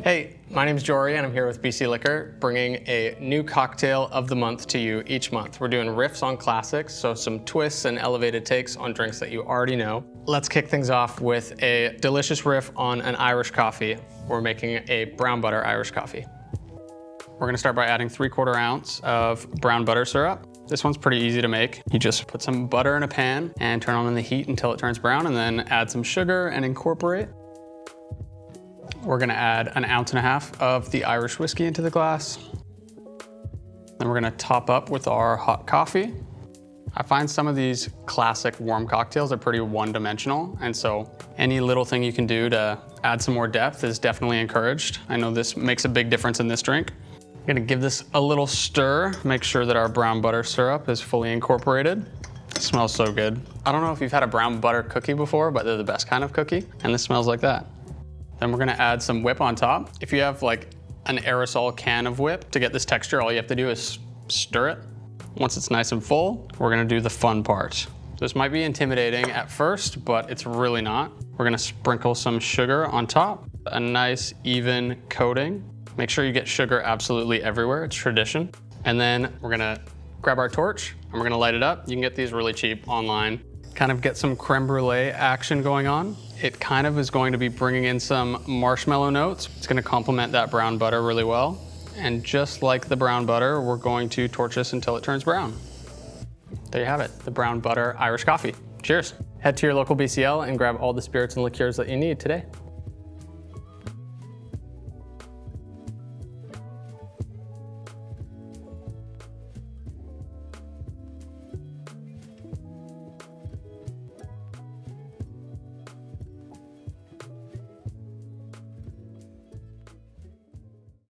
Hey, my name is Jory and I'm here with BC Liquor, bringing a new cocktail of the month to you each month. We're doing riffs on classics, so some twists and elevated takes on drinks that you already know. Let's kick things off with a delicious riff on an Irish coffee. We're making a brown butter Irish coffee. We're gonna start by adding 3/4 ounce of brown butter syrup. This one's pretty easy to make. You just put some butter in a pan and turn on the heat until it turns brown, and then add some sugar and incorporate. We're gonna add 1.5 ounces of the Irish whiskey into the glass. Then we're gonna top up with our hot coffee. I find some of these classic warm cocktails are pretty one-dimensional, and so any little thing you can do to add some more depth is definitely encouraged. I know this makes a big difference in this drink. I'm gonna give this a little stir, make sure that our brown butter syrup is fully incorporated. It smells so good. I don't know if you've had a brown butter cookie before, but they're the best kind of cookie, and this smells like that. Then we're gonna add some whip on top. If you have like an aerosol can of whip, to get this texture, all you have to do is stir it. Once it's nice and full, we're gonna do the fun part. This might be intimidating at first, but it's really not. We're gonna sprinkle some sugar on top, a nice even coating. Make sure you get sugar absolutely everywhere, it's tradition. And then we're gonna grab our torch and we're gonna light it up. You can get these really cheap online. Kind of get some creme brulee action going on. It kind of is going to be bringing in some marshmallow notes. It's gonna complement that brown butter really well. And just like the brown butter, we're going to torch this until it turns brown. There you have it, the brown butter Irish coffee. Cheers. Head to your local BCL and grab all the spirits and liqueurs that you need today.